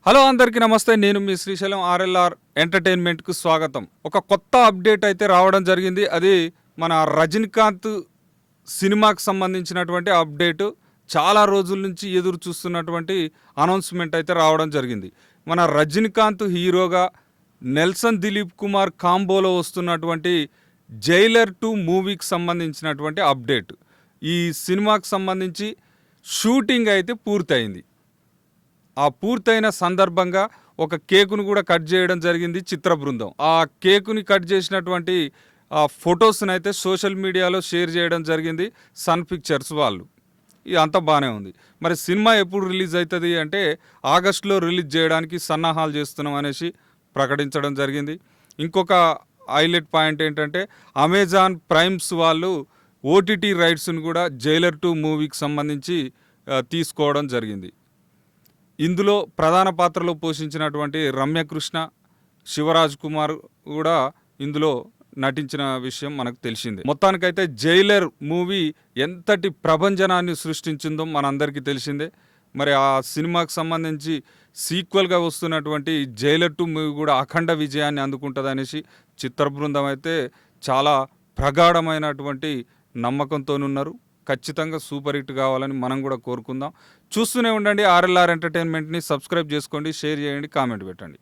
Hello అందరికీ నమస్తే. నేను మీ శ్రీశైలం ఆర్ఎల్ఆర్ ఎంటర్టైన్మెంట్కు స్వాగతం. ఒక కొత్త అప్డేట్ అయితే రావడం జరిగింది. అది మన రజనీకాంత్ సినిమాకి సంబంధించినటువంటి అప్డేటు. చాలా రోజుల నుంచి ఎదురు చూస్తున్నటువంటి అనౌన్స్మెంట్ అయితే రావడం జరిగింది. మన రజనీకాంత్ హీరోగా నెల్సన్ దిలీప్ కుమార్ కాంబోలో వస్తున్నటువంటి జైలర్ 2 మూవీకి సంబంధించినటువంటి అప్డేట్. ఈ సినిమాకి సంబంధించి షూటింగ్ అయితే పూర్తయింది. ఆ పూర్తయిన సందర్భంగా ఒక కేకును కూడా కట్ చేయడం జరిగింది చిత్ర బృందం. ఆ కేకుని కట్ చేసినటువంటి ఆ ఫొటోస్ని అయితే సోషల్ మీడియాలో షేర్ చేయడం జరిగింది సన్ పిక్చర్స్ వాళ్ళు. ఇది అంతా బాగానే ఉంది. మరి సినిమా ఎప్పుడు రిలీజ్ అవుతుంది అంటే ఆగస్టులో రిలీజ్ చేయడానికి సన్నాహాలు చేస్తున్నాం అనేసి ప్రకటించడం జరిగింది. ఇంకొక హైలైట్ పాయింట్ ఏంటంటే అమెజాన్ ప్రైమ్స్ వాళ్ళు ఓటీటీ రైట్స్ను కూడా జైలర్ 2 మూవీకి సంబంధించి తీసుకోవడం జరిగింది. ఇందులో ప్రధాన పాత్రలో పోషించినటువంటి రమ్యకృష్ణ, శివరాజ్ కుమార్ కూడా ఇందులో నటించిన విషయం మనకు తెలిసిందే. మొత్తానికైతే జైలర్ మూవీ ఎంతటి ప్రభంజనాన్ని సృష్టించిందో మనందరికీ తెలిసిందే. మరి ఆ సినిమాకు సంబంధించి సీక్వెల్గా వస్తున్నటువంటి జైలర్ 2 మూవీ కూడా అఖండ విజయాన్ని అందుకుంటుందనేసి చిత్ర బృందం అయితే చాలా ప్రగాఢమైనటువంటి నమ్మకంతోనున్నారు. ఖచ్చితంగా సూపర్ హిట్ కావాలని మనం కూడా కోరుకుందాం. చూస్తూనే ఉండండి ఆర్ఎల్ఆర్ ఎంటర్టైన్మెంట్ని. సబ్స్క్రైబ్ చేసుకోండి, షేర్ చేయండి, కామెంట్ పెట్టండి.